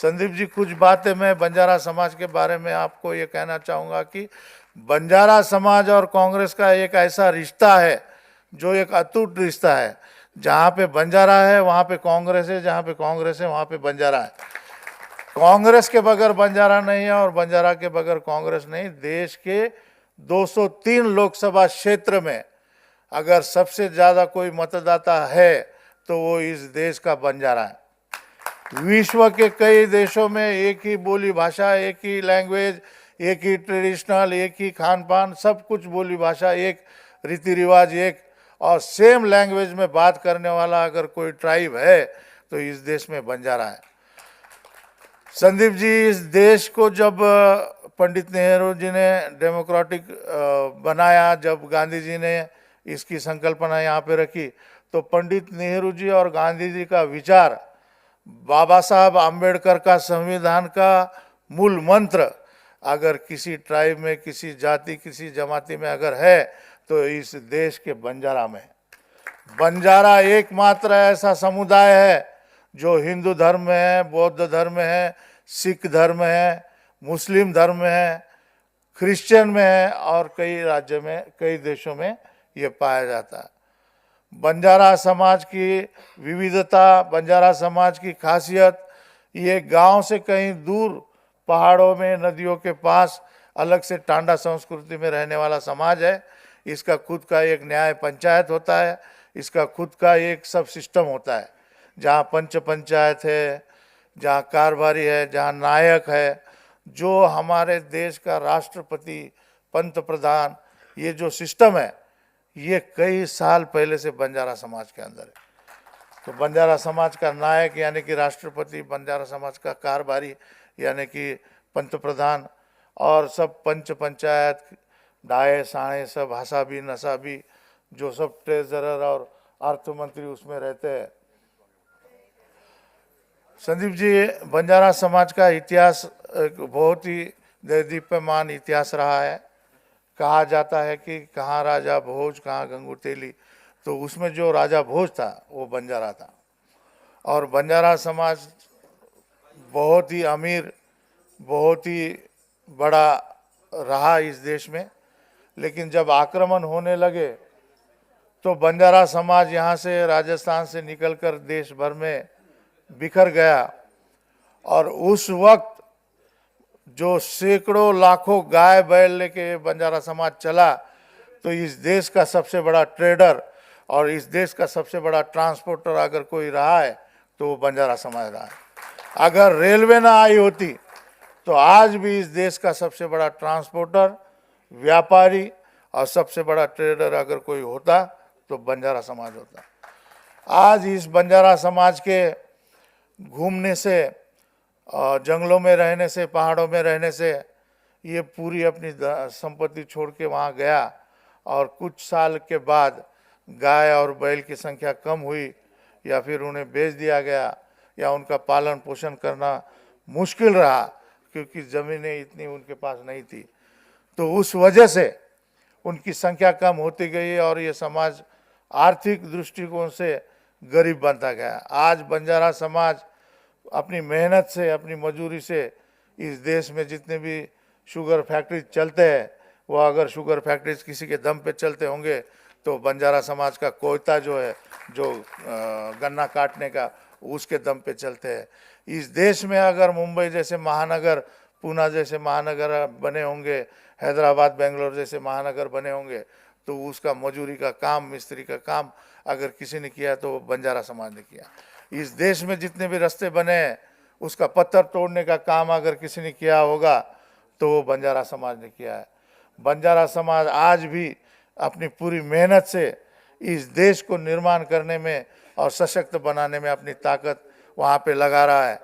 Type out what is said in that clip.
संदीप जी, कुछ बातें मैं बंजारा समाज के बारे में आपको ये कहना चाहूँगा कि बंजारा समाज और कांग्रेस का एक ऐसा रिश्ता है जो एक अटूट रिश्ता है। जहाँ पे बंजारा है वहाँ पे कांग्रेस है, जहाँ पे कांग्रेस है वहाँ पे बंजारा है। कांग्रेस के बगैर बंजारा नहीं है और बंजारा के बगैर कांग्रेस नहीं। देश के 203 लोकसभा क्षेत्र में अगर सबसे ज़्यादा कोई मतदाता है तो वो इस देश का बंजारा है। विश्व के कई देशों में एक ही बोली भाषा, एक ही लैंग्वेज, एक ही ट्रेडिशनल, एक ही खान पान, सब कुछ बोली भाषा, एक रीति रिवाज, एक और सेम लैंग्वेज में बात करने वाला अगर कोई ट्राइब है तो इस देश में बंजारा है। संदीप जी, इस देश को जब पंडित नेहरू जी ने डेमोक्रेटिक बनाया, जब गांधी जी ने इसकी संकल्पना यहाँ पे रखी, तो पंडित नेहरू जी और गांधी जी का विचार, बाबा साहब आम्बेडकर का संविधान का मूल मंत्र अगर किसी ट्राइब में, किसी जाति, किसी जमाती में अगर है तो इस देश के बंजारा में। बंजारा एकमात्र ऐसा समुदाय है जो हिंदू धर्म में है, बौद्ध धर्म में है, सिख धर्म में है, मुस्लिम धर्म में है, क्रिश्चियन में है और कई राज्यों में, कई देशों में ये पाया जाता है। बंजारा समाज की विविधता, बंजारा समाज की खासियत, ये गांव से कहीं दूर पहाड़ों में, नदियों के पास अलग से टांडा संस्कृति में रहने वाला समाज है। इसका खुद का एक न्याय पंचायत होता है, इसका खुद का एक सब सिस्टम होता है, जहाँ पंच पंचायत है, जहाँ कारभारी है, जहाँ नायक है। जो हमारे देश का राष्ट्रपति, पंत प्रधान, ये जो सिस्टम है ये कई साल पहले से बंजारा समाज के अंदर है। तो बंजारा समाज का नायक यानी कि राष्ट्रपति, बंजारा समाज का कारभारी यानी कि पंत प्रधान और सब पंच पंचायत, डाये साणे, सब हसाबी नसाबी, जो सब ट्रेजरर और अर्थ मंत्री उसमें रहते हैं। संदीप जी, बंजारा समाज का इतिहास एक बहुत ही दीप्यमान इतिहास रहा है। कहा जाता है कि कहाँ राजा भोज, कहाँ गंगू तेली, तो उसमें जो राजा भोज था वो बंजारा था। और बंजारा समाज बहुत ही अमीर, बहुत ही बड़ा रहा इस देश में। लेकिन जब आक्रमण होने लगे तो बंजारा समाज यहाँ से, राजस्थान से निकलकर देश भर में बिखर गया। और उस वक्त जो सैकड़ों लाखों गाय बैल लेके बंजारा समाज चला, तो इस देश का सबसे बड़ा ट्रेडर और इस देश का सबसे बड़ा ट्रांसपोर्टर अगर कोई रहा है तो वो बंजारा समाज रहा है। अगर रेलवे ना आई होती तो आज भी इस देश का सबसे बड़ा ट्रांसपोर्टर, व्यापारी और सबसे बड़ा ट्रेडर अगर कोई होता तो बंजारा समाज होता। आज इस बंजारा समाज के घूमने से, जंगलों में रहने से, पहाड़ों में रहने से ये पूरी अपनी संपत्ति छोड़ के वहाँ गया और कुछ साल के बाद गाय और बैल की संख्या कम हुई या फिर उन्हें बेच दिया गया या उनका पालन पोषण करना मुश्किल रहा क्योंकि ज़मीनें इतनी उनके पास नहीं थी। तो उस वजह से उनकी संख्या कम होती गई और ये समाज आर्थिक दृष्टिकोण से गरीब बनता गया। आज बंजारा समाज अपनी मेहनत से, अपनी मजदूरी से इस देश में जितने भी शुगर फैक्ट्री चलते हैं, वो अगर शुगर फैक्ट्रीज किसी के दम पे चलते होंगे तो बंजारा समाज का कोयता जो है, जो गन्ना काटने का, उसके दम पे चलते हैं। इस देश में अगर मुंबई जैसे महानगर, पूना जैसे महानगर बने होंगे, हैदराबाद, बेंगलोर जैसे महानगर बने होंगे, तो उसका मजदूरी का काम, मिस्त्री का काम अगर किसी ने किया तो बंजारा समाज ने किया। इस देश में जितने भी रास्ते बने हैं उसका पत्थर तोड़ने का काम अगर किसी ने किया होगा तो वो बंजारा समाज ने किया है। बंजारा समाज आज भी अपनी पूरी मेहनत से इस देश को निर्माण करने में और सशक्त बनाने में अपनी ताकत वहाँ पे लगा रहा है।